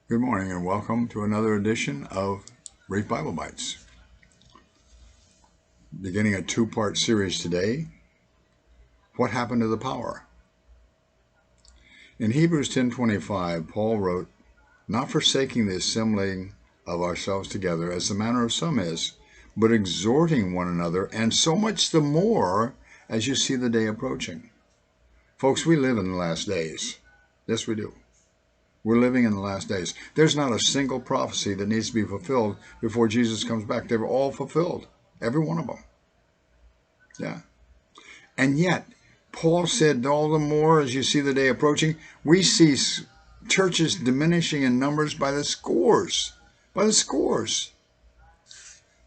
Good morning and welcome to another edition of Reef Bible Bites. Beginning a two-part series today, What Happened to the Power? In Hebrews 10:25, Paul wrote, "Not forsaking the assembling of ourselves together, as the manner of some is, but exhorting one another, and so much the more as you see the day approaching." Folks, we live in the last days. Yes, we do. We're living in the last days. There's not a single prophecy that needs to be fulfilled before Jesus comes back. They're all fulfilled. Every one of them. Yeah. And yet, Paul said, all the more as you see the day approaching, we see churches diminishing in numbers by the scores. By the scores.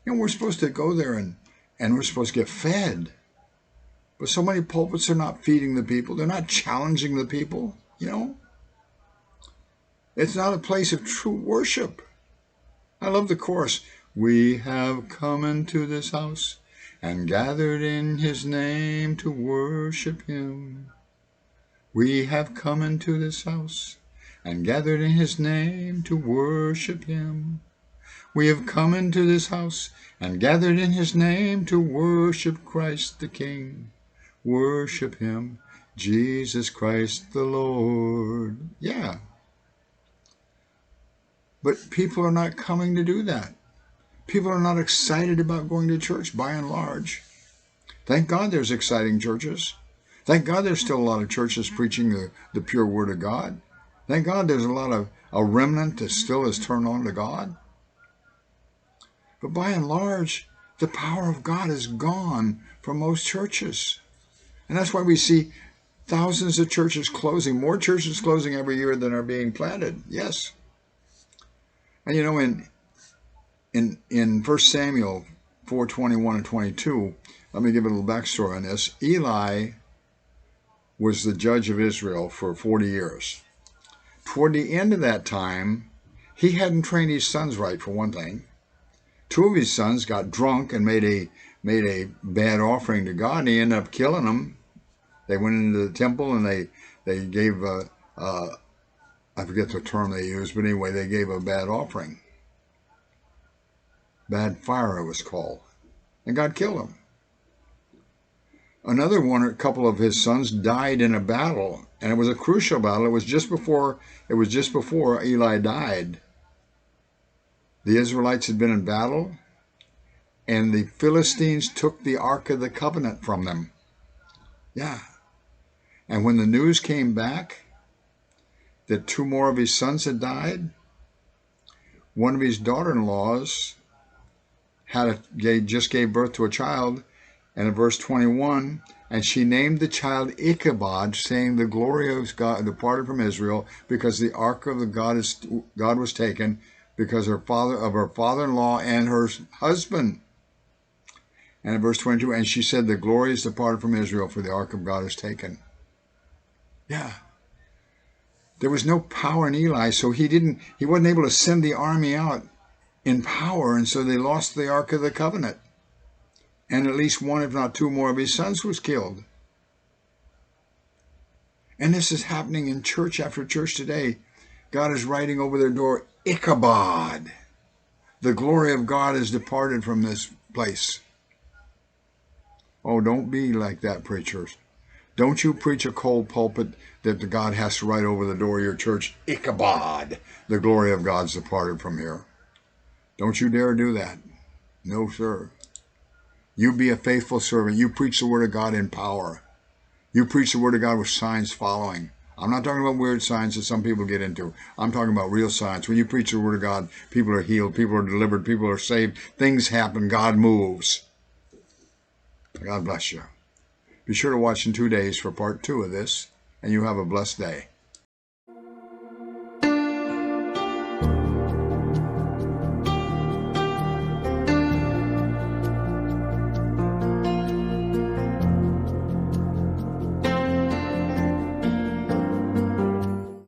We're supposed to go there and we're supposed to get fed. But so many pulpits are not feeding the people. They're not challenging the people, It's not a place of true worship. I love the chorus. We have come into this house and gathered in his name to worship him. We have come into this house and gathered in his name to worship him. We have come into this house and gathered in his name to worship Christ the King. Worship him, Jesus Christ the Lord. Yeah. But people are not coming to do that. People are not excited about going to church by and large. Thank God there's exciting churches. Thank God there's still a lot of churches preaching the pure word of God. Thank God there's a remnant that still is turned on to God. But by and large, the power of God is gone from most churches. And that's why we see thousands of churches closing, more churches closing every year than are being planted. Yes. And in 1 Samuel 4:21 and 22, let me give a little backstory on this. Eli was the judge of Israel for 40 years. Toward the end of that time, he hadn't trained his sons right, for one thing. Two of his sons got drunk and made a bad offering to God, and he ended up killing them. They went into the temple and they gave I forget the term they used, but anyway, they gave a bad offering. Bad fire, it was called. And God killed him. Another one, a couple of his sons died in a battle, and it was a crucial battle. It was just before Eli died. The Israelites had been in battle, and the Philistines took the Ark of the Covenant from them. Yeah. And when the news came back that two more of his sons had died, one of his daughter-in-laws just gave birth to a child, and in verse 21, and she named the child Ichabod, saying, "The glory of God departed from Israel, because the ark of the God was taken, because her father-in-law and her husband." And in verse 22, and she said, "The glory is departed from Israel, for the ark of God is taken." Yeah. There was no power in Eli, so he wasn't able to send the army out in power, and so they lost the Ark of the Covenant. And at least one, if not two more of his sons was killed. And this is happening in church after church today. God is writing over their door, Ichabod. The glory of God has departed from this place. Oh, don't be like that, preachers. Don't you preach a cold pulpit that the God has to write over the door of your church, Ichabod. The glory of God's departed from here. Don't you dare do that. No, sir. You be a faithful servant. You preach the word of God in power. You preach the word of God with signs following. I'm not talking about weird signs that some people get into. I'm talking about real signs. When you preach the word of God, people are healed, people are delivered, people are saved. Things happen. God moves. God bless you. Be sure to watch in 2 days for part 2 of this, and you have a blessed day.